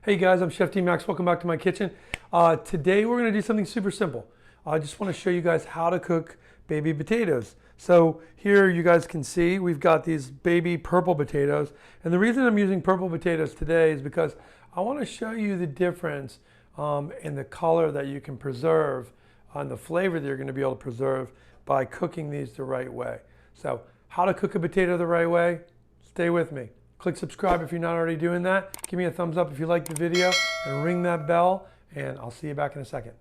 Hey guys, I'm Chef D-Max. Welcome back to my kitchen. Today we're going to do something super simple. I just want to show you guys how to cook baby potatoes. So here you guys can see we've got these baby purple potatoes. And the reason I'm using purple potatoes today is because I want to show you the difference in the color that you can preserve and the flavor that you're going to be able to preserve by cooking these the right way. So how to cook a potato the right way? Stay with me. Click subscribe if you're not already doing that. Give me a thumbs up if you liked the video and ring that bell, and I'll see you back in a second.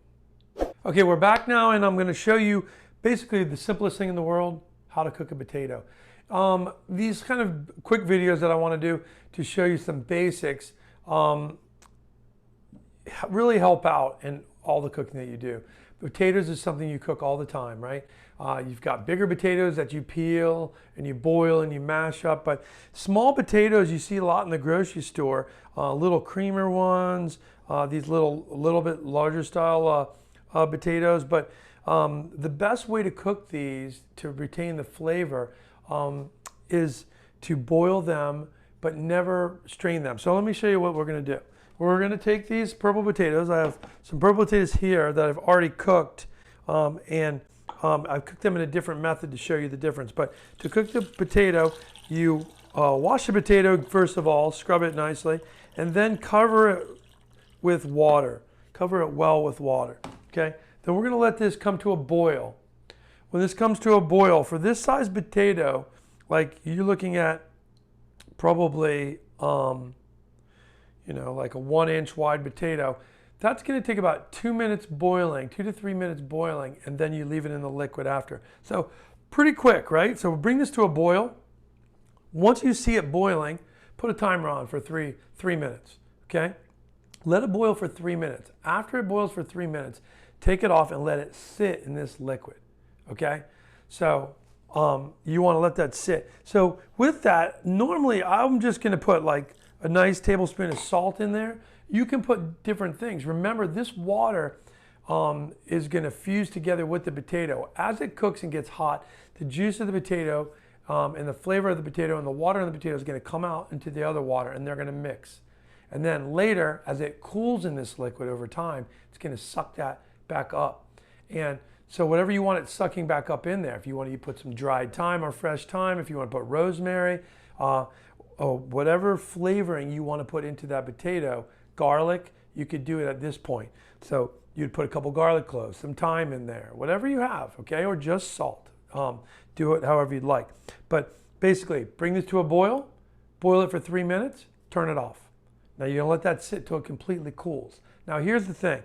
Okay, we're back now, and I'm going to show you basically the simplest thing in the world, how to cook a potato. These kind of quick videos that I want to do to show you some basics really help out in all the cooking that you do. Potatoes is something you cook all the time, right? You've got bigger potatoes that you peel and you boil and you mash up, but small potatoes you see a lot in the grocery store, little creamer ones, these little bit larger style potatoes, but the best way to cook these to retain the flavor is to boil them but never strain them. So let me show you what we're going to do. We're going to take these purple potatoes. I have some purple potatoes here that I've already cooked, and I've cooked them in a different method to show you the difference. But to cook the potato, you wash the potato first of all, scrub it nicely, and then cover it with water. Cover it well with water, okay? Then we're going to let this come to a boil. When this comes to a boil, for this size potato, like you're looking at probably like a 1-inch wide potato, that's going to take about 2 minutes boiling, 2 to 3 minutes boiling, and then you leave it in the liquid after. So pretty quick, right? So we'll bring this to a boil. Once you see it boiling, put a timer on for three minutes, okay? Let it boil for 3 minutes. After it boils for 3 minutes, take it off and let it sit in this liquid, okay? So you want to let that sit. So with that, normally I'm just going to put like a nice tablespoon of salt in there. You can put different things. Remember, this water is going to fuse together with the potato. As it cooks and gets hot, the juice of the potato and the flavor of the potato and the water in the potato is going to come out into the other water, and they're going to mix. And then later, as it cools in this liquid over time, it's going to suck that back up. And so whatever you want it sucking back up in there, if you want to put some dried thyme or fresh thyme, if you want to put rosemary, whatever flavoring you want to put into that potato, garlic, you could do it at this point. So you'd put a couple garlic cloves, some thyme in there, whatever you have, okay, or just salt. Do it however you'd like. But basically, bring this to a boil it for 3 minutes, turn it off. Now you're gonna let that sit till it completely cools. Now here's the thing,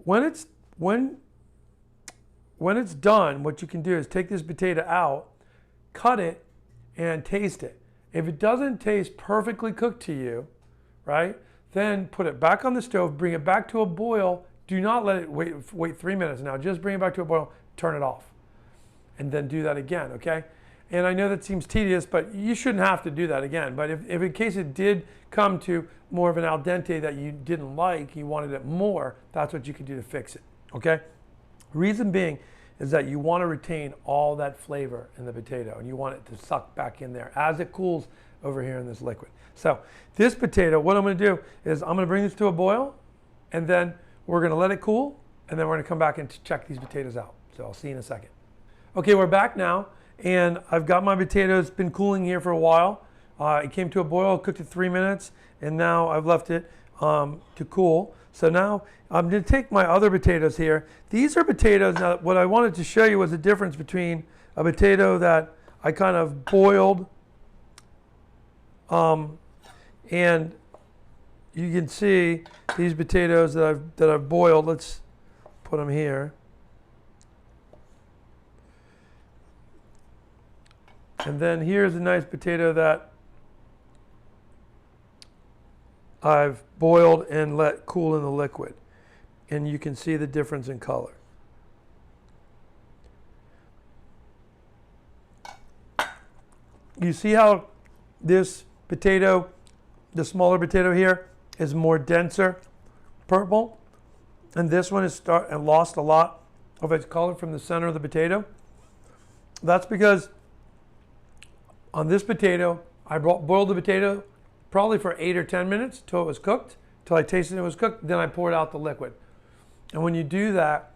when it's done, what you can do is take this potato out, cut it, and taste it. If it doesn't taste perfectly cooked to you, right, then put it back on the stove, bring it back to a boil. Do not let it wait 3 minutes now. Just bring it back to a boil, turn it off, and then do that again, okay? And I know that seems tedious, but you shouldn't have to do that again. But if in case it did come to more of an al dente that you didn't like, you wanted it more, that's what you could do to fix it, okay? Reason being is that you want to retain all that flavor in the potato, and you want it to suck back in there as it cools over here in this liquid. So this potato, what I'm going to do is I'm going to bring this to a boil, and then we're going to let it cool, and then we're going to come back and check these potatoes out. So I'll see you in a second. Okay, we're back now, and I've got my potatoes been cooling here for a while. It came to a boil, cooked it 3 minutes, and now I've left it to cool. So now I'm going to take my other potatoes here. These are potatoes. Now, what I wanted to show you was the difference between a potato that I kind of boiled, and you can see these potatoes that I've boiled. Let's put them here. And then here's a nice potato that I've boiled and let cool in the liquid. And you can see the difference in color. You see how this potato, the smaller potato here, is more denser purple, and this one is lost a lot of its color from the center of the potato? That's because on this potato, I boiled the potato probably for 8 or 10 minutes till it was cooked, till I tasted it was cooked. Then I poured out the liquid. And when you do that,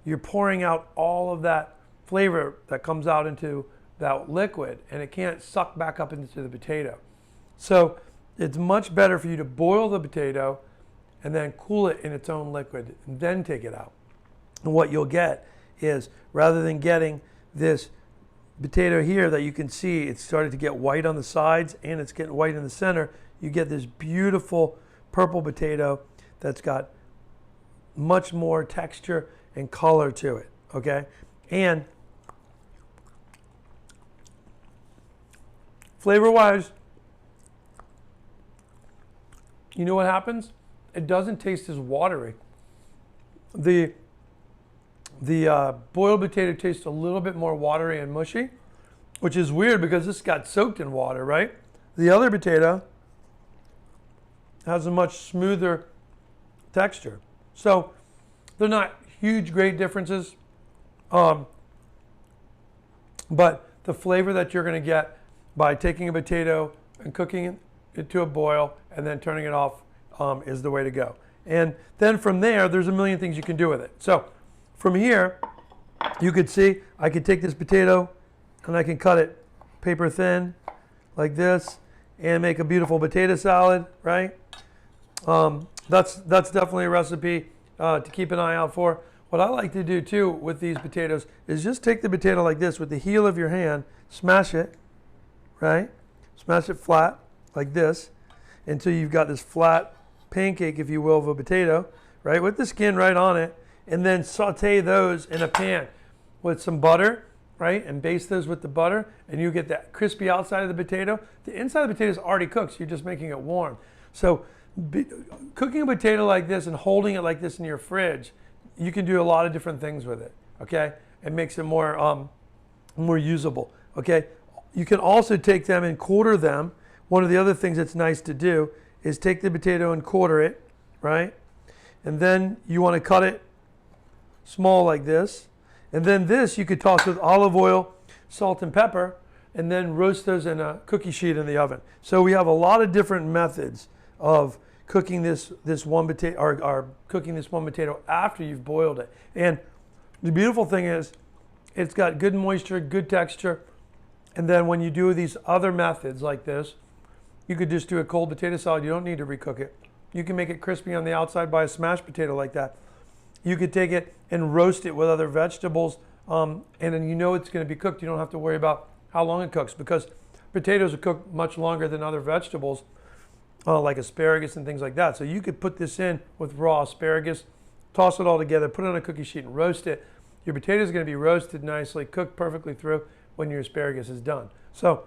you're pouring out all of that flavor that comes out into that liquid, and it can't suck back up into the potato. So it's much better for you to boil the potato and then cool it in its own liquid and then take it out. And what you'll get is, rather than getting this potato here that you can see it's started to get white on the sides and it's getting white in the center, you get this beautiful purple potato that's got much more texture and color to it, okay? And flavor-wise, you know what happens? It doesn't taste as watery. The boiled potato tastes a little bit more watery and mushy, which is weird because this got soaked in water, right? The other potato has a much smoother texture. So they're not huge, great differences, but the flavor that you're going to get by taking a potato and cooking it to a boil and then turning it off is the way to go. And then from there, there's a million things you can do with it. So from here, you could see I could take this potato and I can cut it paper thin like this and make a beautiful potato salad, right? That's definitely a recipe to keep an eye out for. What I like to do too with these potatoes is just take the potato like this with the heel of your hand, smash it, right? Smash it flat like this until you've got this flat pancake, if you will, of a potato, right? With the skin right on it, and then saute those in a pan with some butter, right? And baste those with the butter, and you get that crispy outside of the potato. The inside of the potato is already cooked, so you're just making it warm. So cooking a potato like this and holding it like this in your fridge, you can do a lot of different things with it, okay? It makes it more usable, okay? You can also take them and quarter them. One of the other things that's nice to do is take the potato and quarter it, right? And then you want to cut it small like this. And then this you could toss with olive oil, salt and pepper, and then roast those in a cookie sheet in the oven. So we have a lot of different methods of cooking this one potato, or cooking this one potato after you've boiled it. And the beautiful thing is it's got good moisture, good texture. And then when you do these other methods like this, you could just do a cold potato salad. You don't need to recook it. You can make it crispy on the outside by a smashed potato like that. You could take it and roast it with other vegetables, and then you know it's going to be cooked. You don't have to worry about how long it cooks, because potatoes are cooked much longer than other vegetables, like asparagus and things like that. So you could put this in with raw asparagus, toss it all together, put it on a cookie sheet and roast it. Your potato is going to be roasted nicely, cooked perfectly through when your asparagus is done. So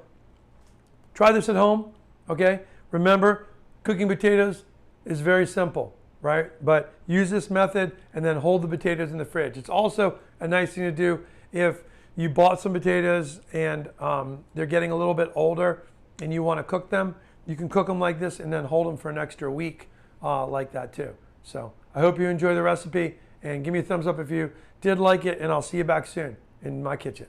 try this at home, okay? Remember, cooking potatoes is very simple, right? But use this method and then hold the potatoes in the fridge. It's also a nice thing to do if you bought some potatoes and they're getting a little bit older and you want to cook them. You can cook them like this and then hold them for an extra week like that too. So I hope you enjoy the recipe, and give me a thumbs up if you did like it, and I'll see you back soon in my kitchen.